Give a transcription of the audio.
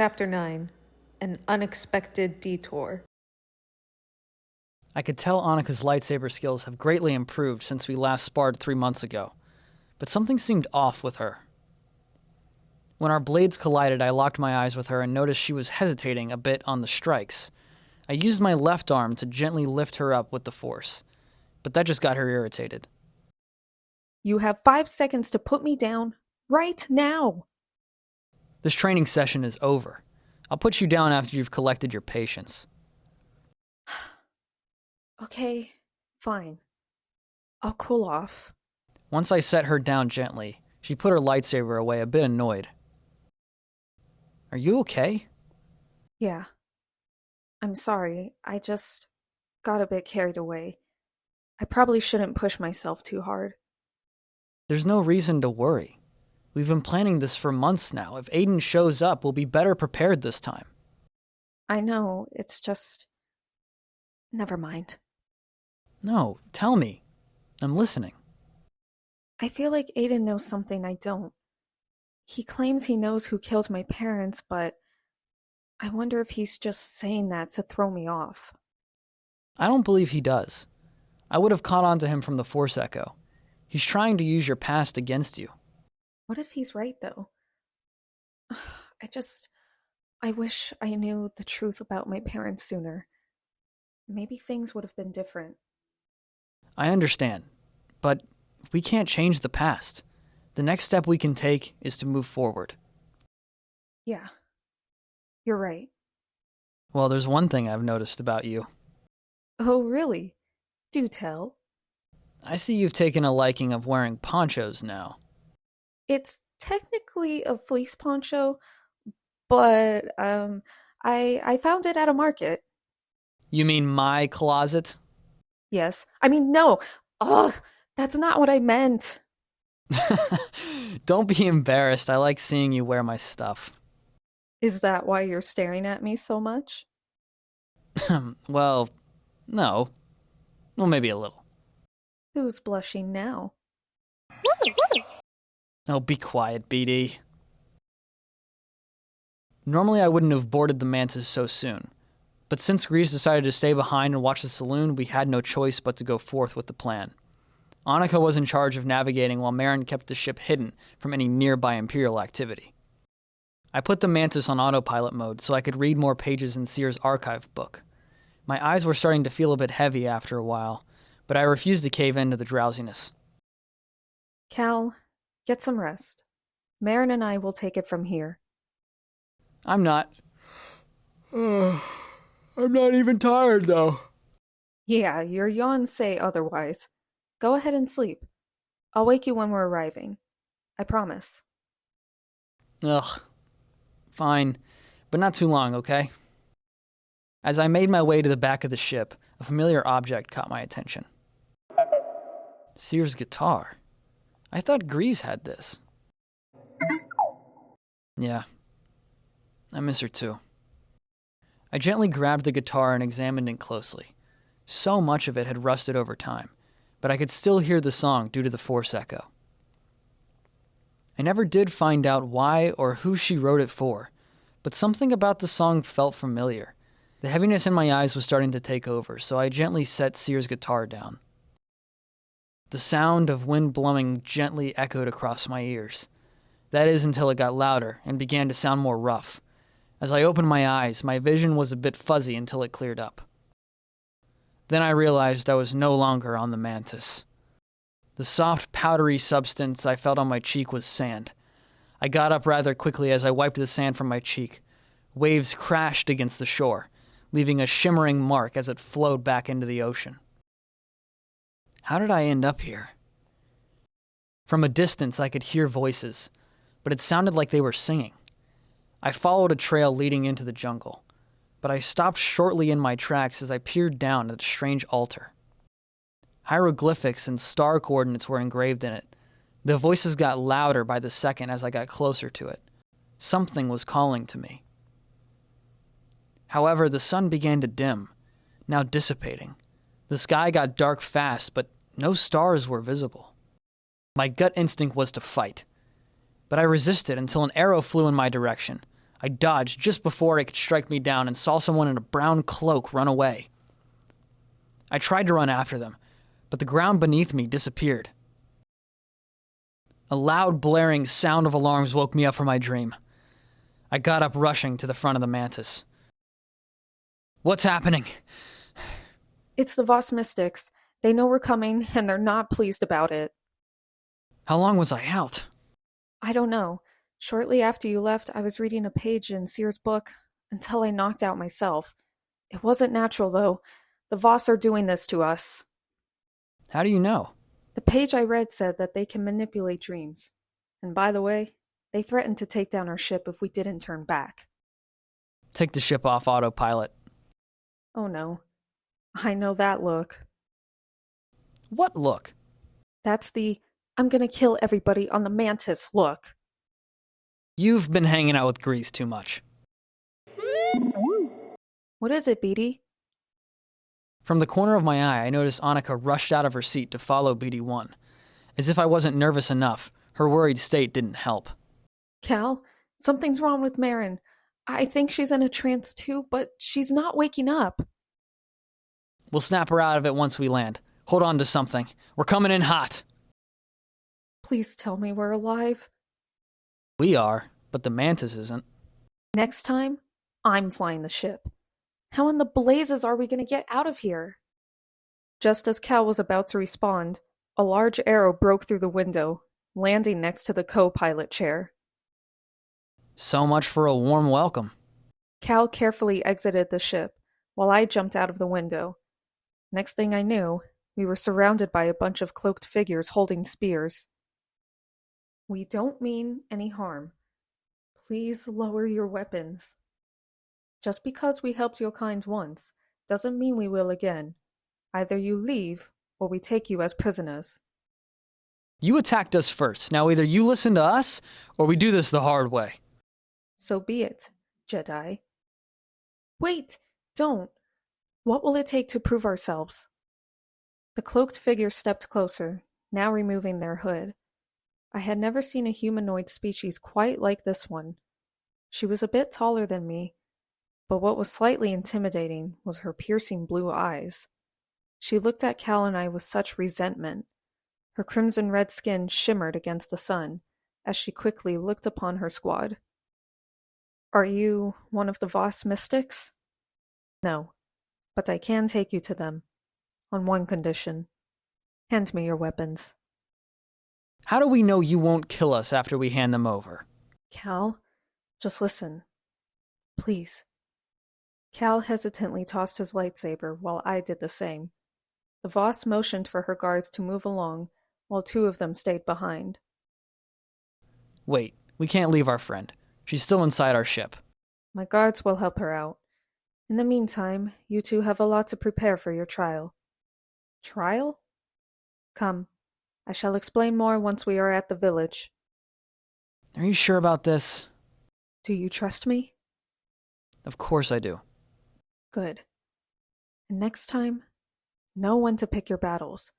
Chapter 9 An Unexpected Detour. I could tell Anika's lightsaber skills have greatly improved since we last sparred 3 months ago, but something seemed off with her. When our blades collided, I locked my eyes with her and noticed she was hesitating a bit on the strikes. I used my left arm to gently lift her up with the force, but that just got her irritated. You have 5 seconds to put me down right now. This training session is over. I'll put you down after you've collected your patience. Okay, fine. I'll cool off. Once I set her down gently, she put her lightsaber away, a bit annoyed. Are you okay? Yeah. I'm sorry. I just got a bit carried away. I probably shouldn't push myself too hard. There's no reason to worry. We've been planning this for months now. If Aiden shows up, we'll be better prepared this time. I know, it's just... Never mind. No, tell me. I'm listening. I feel like Aiden knows something I don't. He claims he knows who killed my parents, but I wonder if he's just saying that to throw me off. I don't believe he does. I would have caught on to him from the Force Echo. He's trying to use your past against you. What if he's right, though? I wish I knew the truth about my parents sooner. Maybe things would have been different. I understand, but we can't change the past. The next step we can take is to move forward. Yeah, you're right. Well, there's one thing I've noticed about you. Oh, really? Do tell. I see you've taken a liking of wearing ponchos now. It's technically a fleece poncho, but I found it at a market. You mean my closet? Yes. I mean, no. Ugh, that's not what I meant. Don't be embarrassed. I like seeing you wear my stuff. Is that why you're staring at me so much? Well, no. Well, maybe a little. Who's blushing now? Oh, be quiet, BD. Normally I wouldn't have boarded the Mantis so soon, but since Grease decided to stay behind and watch the saloon, we had no choice but to go forth with the plan. Anika was in charge of navigating while Marin kept the ship hidden from any nearby Imperial activity. I put the Mantis on autopilot mode so I could read more pages in Seer's archive book. My eyes were starting to feel a bit heavy after a while, but I refused to cave in to the drowsiness. Cal, get some rest. Marin and I will take it from here. I'm not. I'm not even tired, though. Yeah, your yawns say otherwise. Go ahead and sleep. I'll wake you when we're arriving. I promise. Ugh. Fine, but not too long, okay? As I made my way to the back of the ship, a familiar object caught my attention. Seer's guitar. I thought Grease had this. Yeah. I miss her too. I gently grabbed the guitar and examined it closely. So much of it had rusted over time, but I could still hear the song due to the Force Echo. I never did find out why or who she wrote it for, but something about the song felt familiar. The heaviness in my eyes was starting to take over, so I gently set Seer's guitar down. The sound of wind blowing gently echoed across my ears. That is until it got louder and began to sound more rough. As I opened my eyes, my vision was a bit fuzzy until it cleared up. Then I realized I was no longer on the Mantis. The soft, powdery substance I felt on my cheek was sand. I got up rather quickly as I wiped the sand from my cheek. Waves crashed against the shore, leaving a shimmering mark as it flowed back into the ocean. How did I end up here? From a distance, I could hear voices, but it sounded like they were singing. I followed a trail leading into the jungle, but I stopped shortly in my tracks as I peered down at a strange altar. Hieroglyphics and star coordinates were engraved in it. The voices got louder by the second as I got closer to it. Something was calling to me. However, the sun began to dim, now dissipating. The sky got dark fast, but no stars were visible. My gut instinct was to fight, but I resisted until an arrow flew in my direction. I dodged just before it could strike me down and saw someone in a brown cloak run away. I tried to run after them, but the ground beneath me disappeared. A loud, blaring sound of alarms woke me up from my dream. I got up rushing to the front of the mantis. What's happening? It's the Voss Mystics. They know we're coming, and they're not pleased about it. How long was I out? I don't know. Shortly after you left, I was reading a page in Sear's book until I knocked out myself. It wasn't natural, though. The Voss are doing this to us. How do you know? The page I read said that they can manipulate dreams. And by the way, they threatened to take down our ship if we didn't turn back. Take the ship off autopilot. Oh no. I know that look. What look? That's the I'm gonna kill everybody on the mantis look. You've been hanging out with Grease too much. What is it, Beatty? From the corner of my eye, I noticed Anika rushed out of her seat to follow BD1. As if I wasn't nervous enough, her worried state didn't help. Cal, something's wrong with Marin. I think she's in a trance too, but she's not waking up. We'll snap her out of it once we land. Hold on to something. We're coming in hot. Please tell me we're alive. We are, but the mantis isn't. Next time, I'm flying the ship. How in the blazes are we going to get out of here? Just as Cal was about to respond, a large arrow broke through the window, landing next to the co-pilot chair. So much for a warm welcome. Cal carefully exited the ship, while I jumped out of the window. Next thing I knew, we were surrounded by a bunch of cloaked figures holding spears. We don't mean any harm. Please lower your weapons. Just because we helped your kind once, doesn't mean we will again. Either you leave, or we take you as prisoners. You attacked us first. Now either you listen to us, or we do this the hard way. So be it, Jedi. Wait! Don't! What will it take to prove ourselves? The cloaked figure stepped closer, now removing their hood. I had never seen a humanoid species quite like this one. She was a bit taller than me, but what was slightly intimidating was her piercing blue eyes. She looked at Cal and I with such resentment. Her crimson-red skin shimmered against the sun, as she quickly looked upon her squad. Are you one of the Voss Mystics? No, but I can take you to them. On one condition. Hand me your weapons. How do we know you won't kill us after we hand them over? Cal, just listen. Please. Cal hesitantly tossed his lightsaber while I did the same. The Voss motioned for her guards to move along, while two of them stayed behind. Wait, we can't leave our friend. She's still inside our ship. My guards will help her out. In the meantime, you two have a lot to prepare for your trial. Trial? Come. I shall explain more once we are at the village. Are you sure about this? Do you trust me? Of course I do. Good. And next time, know when to pick your battles.